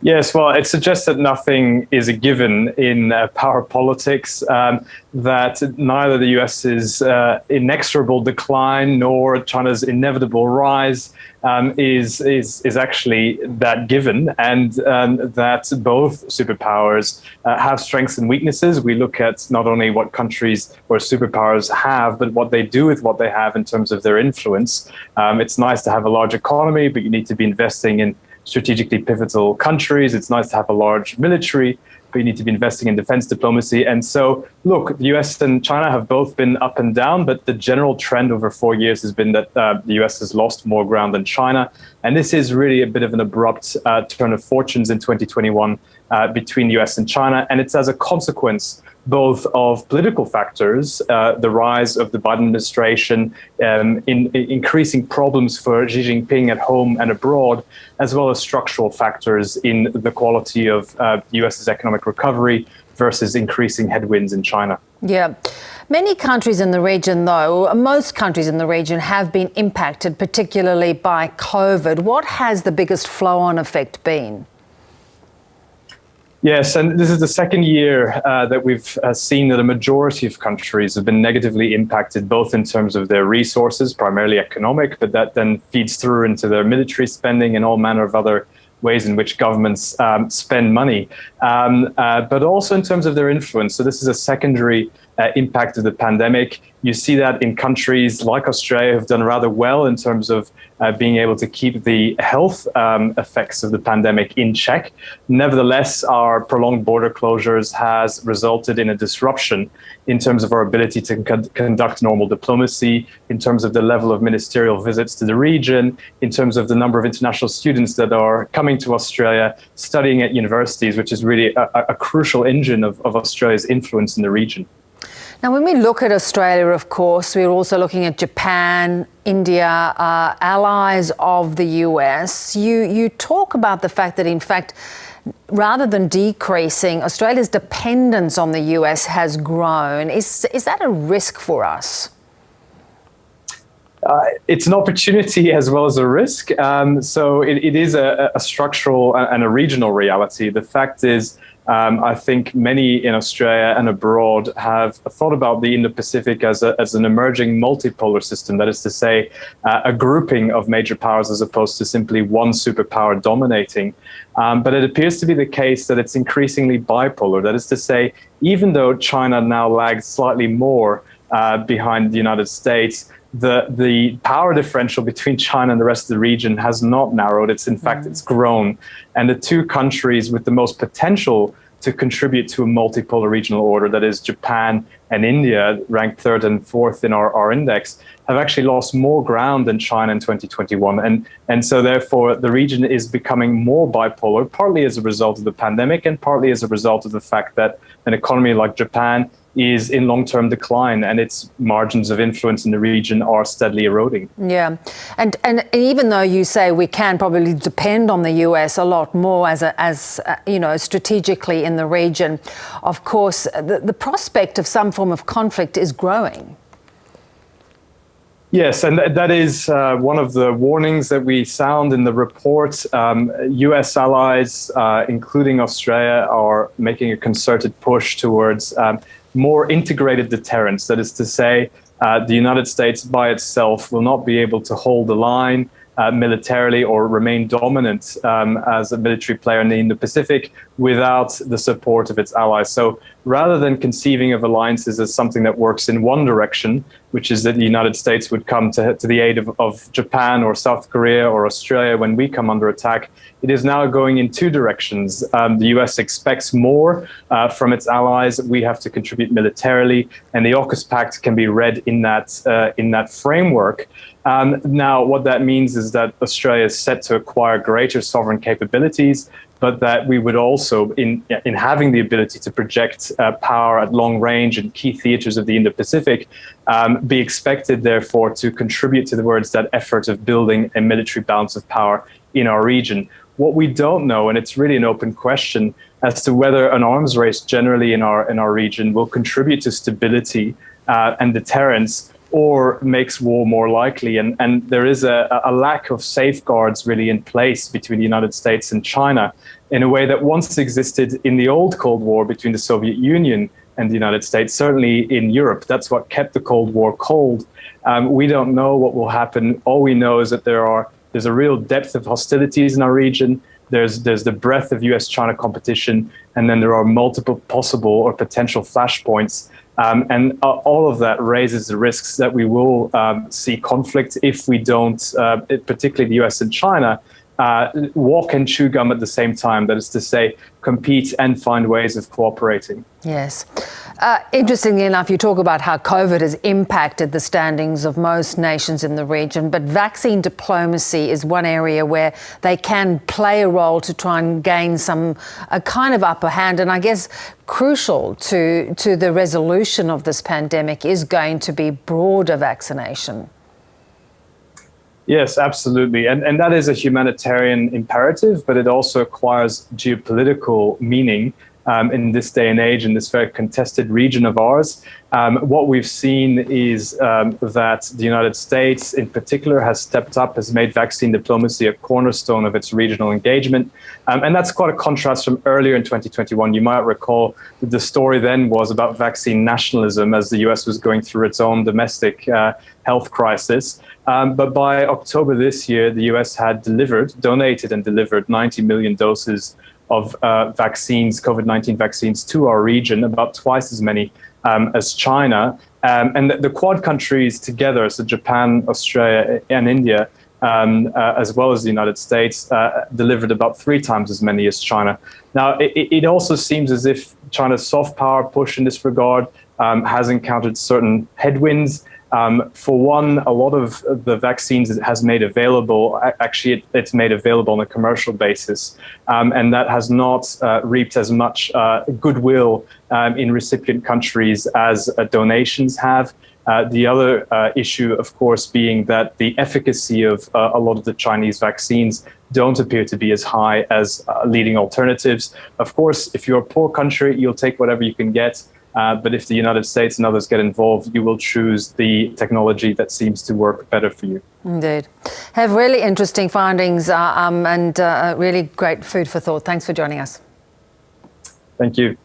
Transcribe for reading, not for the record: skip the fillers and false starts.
Yes, well, it suggests that nothing is a given in power politics, that neither the US's inexorable decline nor China's inevitable rise is actually that given, and that both superpowers have strengths and weaknesses. We look at not only what countries or superpowers have, but what they do with what they have in terms of their influence. It's nice to have a large economy, but you need to be investing in strategically pivotal countries. It's nice to have a large military, but you need to be investing in defense diplomacy. And so, look, the US and China have both been up and down, but the general trend over 4 years has been that the US has lost more ground than China. And this is really a bit of an abrupt turn of fortunes in 2021 between the US and China. And it's as a consequence both of political factors, the rise of the Biden administration, increasing problems for Xi Jinping at home and abroad, as well as structural factors in the quality of the US's economic recovery versus increasing headwinds in China. Yeah. Many countries in the region, though, most countries in the region have been impacted, particularly by COVID. What has the biggest flow-on effect been? Yes, and this is the second year that we've seen that a majority of countries have been negatively impacted, both in terms of their resources, primarily economic, but that then feeds through into their military spending and all manner of other ways in which governments spend money, but also in terms of their influence. So this is a secondary impact of the pandemic. You see that in countries like Australia who've done rather well in terms of being able to keep the health effects of the pandemic in check. Nevertheless, our prolonged border closures has resulted in a disruption in terms of our ability to conduct normal diplomacy, in terms of the level of ministerial visits to the region, in terms of the number of international students that are coming to Australia, studying at universities, which is really a crucial engine of Australia's influence in the region. Now, when we look at Australia, of course, we're also looking at Japan, India, allies of the US. You talk about the fact that, in fact, rather than decreasing, Australia's dependence on the US has grown. Is that a risk for us? It's an opportunity as well as a risk. So it is a structural and a regional reality. The fact is, I think many in Australia and abroad have thought about the Indo-Pacific as an emerging multipolar system. That is to say, a grouping of major powers as opposed to simply one superpower dominating. But it appears to be the case that it's increasingly bipolar. That is to say, even though China now lags slightly more behind the United States, the power differential between China and the rest of the region has not narrowed. It's in fact, it's grown. And the two countries with the most potential to contribute to a multipolar regional order, that is Japan and India, ranked third and fourth in our index, have actually lost more ground than China in 2021. And so therefore, the region is becoming more bipolar, partly as a result of the pandemic and partly as a result of the fact that an economy like Japan is in long-term decline and its margins of influence in the region are steadily eroding. Yeah, and even though you say we can probably depend on the US a lot more as you know, strategically in the region, of course, the prospect of some form of conflict is growing. Yes, and that is one of the warnings that we sound in the report. US allies, including Australia, are making a concerted push towards more integrated deterrence. That is to say, the United States by itself will not be able to hold the line militarily or remain dominant as a military player in the Indo-Pacific without the support of its allies. So rather than conceiving of alliances as something that works in one direction, which is that the United States would come to the aid of Japan or South Korea or Australia when we come under attack, it is now going in two directions. The US expects more from its allies. We have to contribute militarily, and the AUKUS Pact can be read in that framework. Now, what that means is that Australia is set to acquire greater sovereign capabilities, but that we would also, in having the ability to project power at long range in key theaters of the Indo-Pacific, be expected, therefore, to contribute towards that effort of building a military balance of power in our region. What we don't know, and it's really an open question, as to whether an arms race generally in our region will contribute to stability and deterrence, or makes war more likely. And there is a lack of safeguards really in place between the United States and China in a way that once existed in the old Cold War between the Soviet Union and the United States, certainly in Europe. That's what kept the Cold War cold. We don't know what will happen. All we know is that there's a real depth of hostilities in our region. There's the breadth of US-China competition, and then there are multiple possible or potential flashpoints. And all of that raises the risks that we will see conflict if we don't, particularly the US and China, walk and chew gum at the same time. That is to say, compete and find ways of cooperating. Yes. Interestingly enough, you talk about how COVID has impacted the standings of most nations in the region, but vaccine diplomacy is one area where they can play a role to try and gain a kind of upper hand. And I guess crucial to the resolution of this pandemic is going to be broader vaccination. Yes, absolutely. And that is a humanitarian imperative, but it also acquires geopolitical meaning in this day and age, in this very contested region of ours. What we've seen is that the United States in particular has stepped up, has made vaccine diplomacy a cornerstone of its regional engagement. And that's quite a contrast from earlier in 2021. You might recall that the story then was about vaccine nationalism as the US was going through its own domestic health crisis. But by October this year, the US had donated and delivered 90 million doses of vaccines, COVID-19 vaccines to our region, about twice as many as China. And the Quad countries together, so Japan, Australia and India, as well as the United States, delivered about 3 times as many as China. Now, it also seems as if China's soft power push in this regard has encountered certain headwinds. For one, a lot of the vaccines it has made available, actually it's made available on a commercial basis, and that has not reaped as much goodwill in recipient countries as donations have. The other issue, of course, being that the efficacy of a lot of the Chinese vaccines don't appear to be as high as leading alternatives. Of course, if you're a poor country, you'll take whatever you can get. But if the United States and others get involved, you will choose the technology that seems to work better for you. Indeed. Have really interesting findings and really great food for thought. Thanks for joining us. Thank you.